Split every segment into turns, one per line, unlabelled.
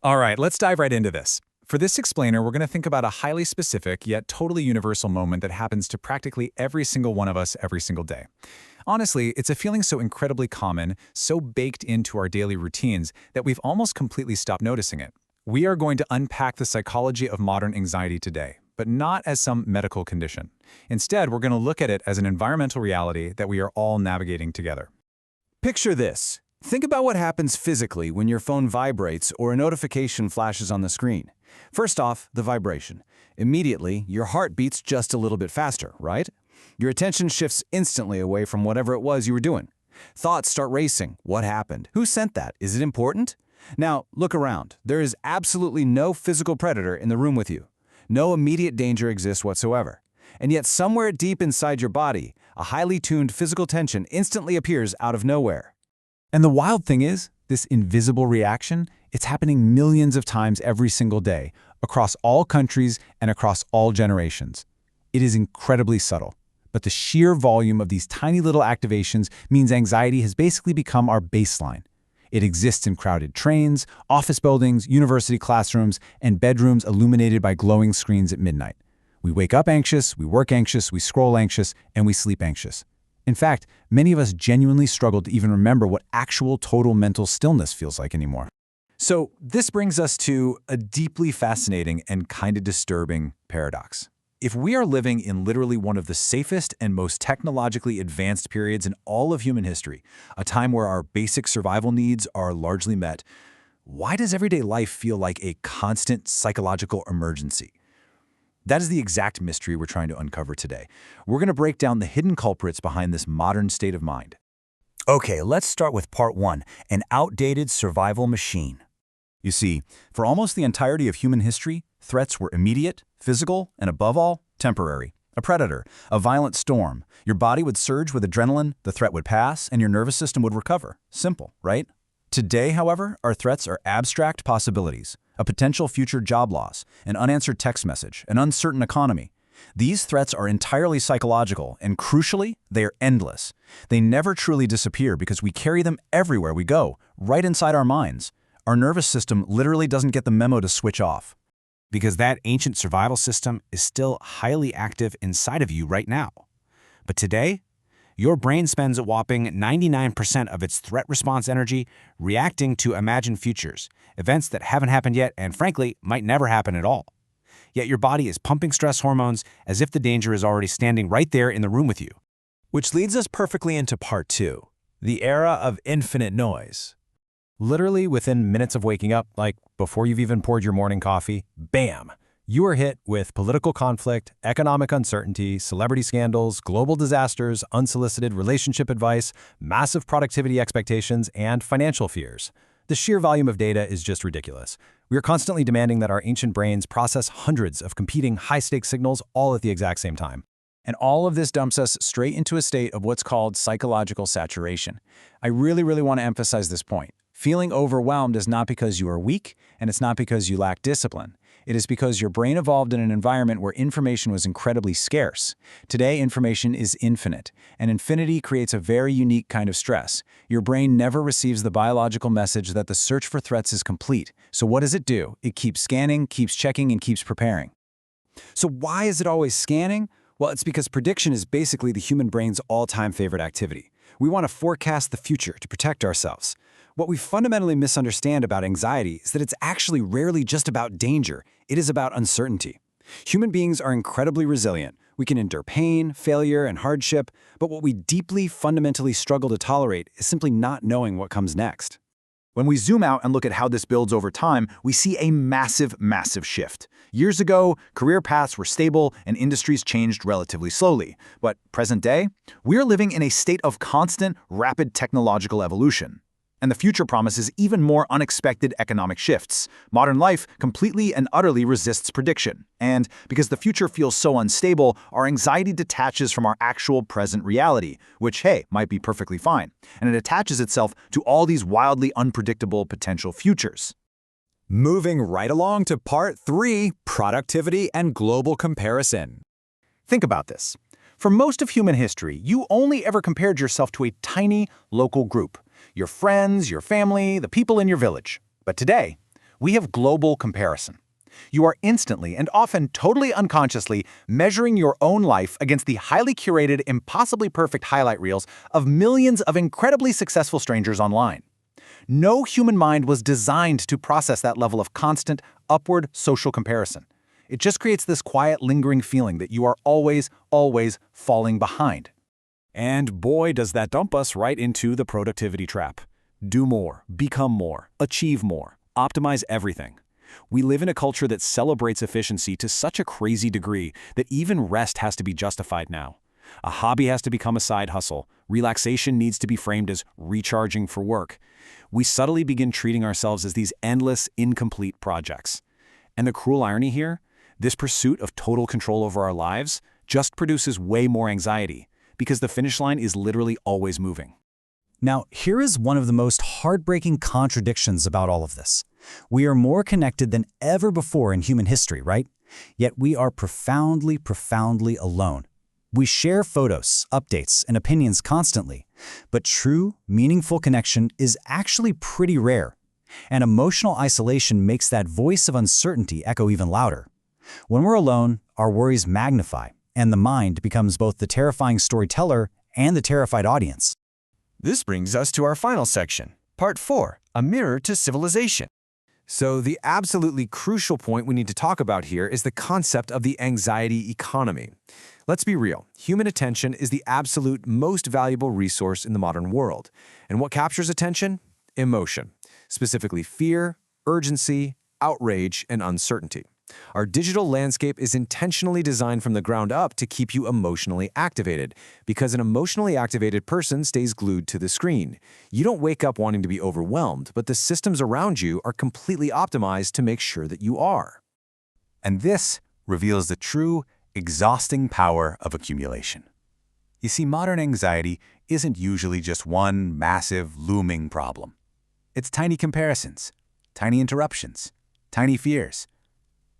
All right, let's dive right into this. For this explainer, we're going to think about a highly specific yet totally universal moment that happens to practically every single one of us every single day. Honestly, it's a feeling so incredibly common, so baked into our daily routines that we've almost completely stopped noticing it. We are going to unpack the psychology of modern anxiety today, but not as some medical condition. Instead, we're going to look at it as an environmental reality that we are all navigating together.
Picture this. Think about what happens physically when your phone vibrates or a notification flashes on the screen. First off, the vibration. Immediately, your heart beats just a little bit faster, right? Your attention shifts instantly away from whatever it was you were doing. Thoughts start racing. What happened? Who sent that? Is it important? Now, look around. There is absolutely no physical predator in the room with you. No immediate danger exists whatsoever. And yet somewhere deep inside your body, a highly tuned physical tension instantly appears out of nowhere.
And the wild thing is, this invisible reaction, it's happening millions of times every single day, across all countries and across all generations. It is incredibly subtle, but the sheer volume of these tiny little activations means anxiety has basically become our baseline. It exists in crowded trains, office buildings, university classrooms, and bedrooms illuminated by glowing screens at midnight. We wake up anxious, we work anxious, we scroll anxious, and we sleep anxious. In fact, many of us genuinely struggle to even remember what actual total mental stillness feels like anymore. So this brings us to a deeply fascinating and kind of disturbing paradox. If we are living in literally one of the safest and most technologically advanced periods in all of human history, a time where our basic survival needs are largely met, why does everyday life feel like a constant psychological emergency? That is the exact mystery we're trying to uncover today. We're going to break down the hidden culprits behind this modern state of mind.
Okay, let's start with part one, an outdated survival machine.
You see, for almost the entirety of human history, threats were immediate, physical, and above all, temporary. A predator, a violent storm. Your body would surge with adrenaline, the threat would pass, and your nervous system would recover. Simple, right? Today, however, our threats are abstract possibilities. A potential future job loss, an unanswered text message, an uncertain economy. These threats are entirely psychological, and crucially, they are endless. They never truly disappear because we carry them everywhere we go, right inside our minds. Our nervous system literally doesn't get the memo to switch off.
Because that ancient survival system is still highly active inside of you right now. But today, your brain spends a whopping 99% of its threat response energy reacting to imagined futures, events that haven't happened yet and frankly might never happen at all. Yet your body is pumping stress hormones as if the danger is already standing right there in the room with you.
Which leads us perfectly into part two, the era of infinite noise. Literally within minutes of waking up, like before you've even poured your morning coffee, bam! You are hit with political conflict, economic uncertainty, celebrity scandals, global disasters, unsolicited relationship advice, massive productivity expectations, and financial fears. The sheer volume of data is just ridiculous. We are constantly demanding that our ancient brains process hundreds of competing high-stakes signals all at the exact same time.
And all of this dumps us straight into a state of what's called psychological saturation. I really want to emphasize this point. Feeling overwhelmed is not because you are weak, and it's not because you lack discipline. It is because your brain evolved in an environment where information was incredibly scarce. Today, information is infinite, and infinity creates a very unique kind of stress. Your brain never receives the biological message that the search for threats is complete. So what does it do? It keeps scanning, keeps checking, and keeps preparing.
So why is it always scanning? Well, it's because prediction is basically the human brain's all-time favorite activity. We want to forecast the future to protect ourselves. What we fundamentally misunderstand about anxiety is that it's actually rarely just about danger. It is about uncertainty. Human beings are incredibly resilient. We can endure pain, failure, and hardship, but what we deeply, fundamentally struggle to tolerate is simply not knowing what comes next.
When we zoom out and look at how this builds over time, we see a massive shift. Years ago, career paths were stable and industries changed relatively slowly. But present day, we're living in a state of constant, rapid technological evolution. And the future promises even more unexpected economic shifts. Modern life completely and utterly resists prediction. And because the future feels so unstable, our anxiety detaches from our actual present reality, which, hey, might be perfectly fine. And it attaches itself to all these wildly unpredictable potential futures.
Moving right along to part three, productivity and global comparison.
Think about this. For most of human history, you only ever compared yourself to a tiny local group. Your friends, your family, the people in your village. But today, We have global comparison. You are instantly and often totally unconsciously measuring your own life against the highly curated, impossibly perfect highlight reels of millions of incredibly successful strangers online. No human mind was designed to process that level of constant, upward social comparison. It just creates this quiet, lingering feeling that you are always, always falling behind.
And boy, does that dump us right into the productivity trap. Do more, become more, achieve more, optimize everything. We live in a culture that celebrates efficiency to such a crazy degree that even rest has to be justified now. A hobby has to become a side hustle. Relaxation needs to be framed as recharging for work. We subtly begin treating ourselves as these endless, incomplete projects. And the cruel irony here? This pursuit of total control over our lives just produces way more anxiety, because the finish line is literally always moving.
Now, here is one of the most heartbreaking contradictions about all of this. We are more connected than ever before in human history, right? Yet we are profoundly, profoundly alone. We share photos, updates, and opinions constantly, but true, meaningful connection is actually pretty rare. And emotional isolation makes that voice of uncertainty echo even louder. When we're alone, our worries magnify, and the mind becomes both the terrifying storyteller and the terrified audience.
This brings us to our final section, Part 4, A Mirror to Civilization. So the absolutely crucial point we need to talk about here is the concept of the anxiety economy. Let's be real, human attention is the absolute most valuable resource in the modern world. And what captures attention? Emotion, specifically fear, urgency, outrage, and uncertainty. Our digital landscape is intentionally designed from the ground up to keep you emotionally activated, because an emotionally activated person stays glued to the screen. You don't wake up wanting to be overwhelmed, but the systems around you are completely optimized to make sure that you are.
And this reveals the true, exhausting power of accumulation. You see, modern anxiety isn't usually just one massive, looming problem. It's tiny comparisons, tiny interruptions, tiny fears.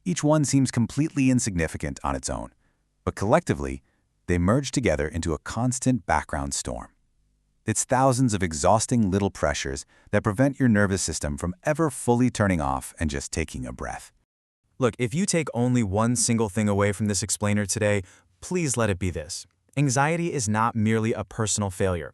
Each one seems completely insignificant on its own, but collectively, they merge together into a constant background storm. It's thousands of exhausting little pressures that prevent your nervous system from ever fully turning off and just taking a breath.
Look, if you take only one single thing away from this explainer today, please let it be this. Anxiety is not merely a personal failure.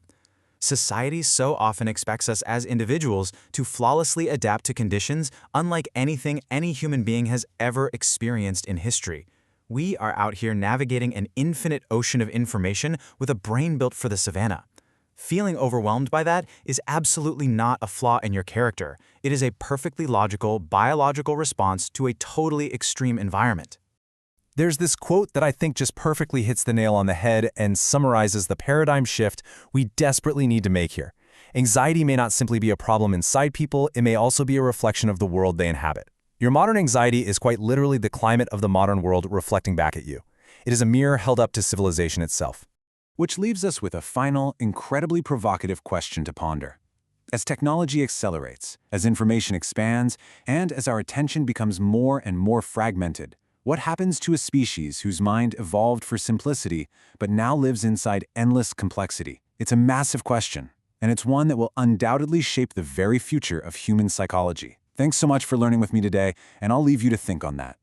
Society so often expects us as individuals to flawlessly adapt to conditions unlike anything any human being has ever experienced in history. We are out here navigating an infinite ocean of information with a brain built for the savannah. Feeling overwhelmed by that is absolutely not a flaw in your character. It is a perfectly logical, biological response to a totally extreme environment.
There's this quote that I think just perfectly hits the nail on the head and summarizes the paradigm shift we desperately need to make here. Anxiety may not simply be a problem inside people, it may also be a reflection of the world they inhabit. Your modern anxiety is quite literally the climate of the modern world reflecting back at you. It is a mirror held up to civilization itself.
Which leaves us with a final, incredibly provocative question to ponder. As technology accelerates, as information expands, and as our attention becomes more and more fragmented, what happens to a species whose mind evolved for simplicity but now lives inside endless complexity? It's a massive question, and it's one that will undoubtedly shape the very future of human psychology. Thanks so much for learning with me today, and I'll leave you to think on that.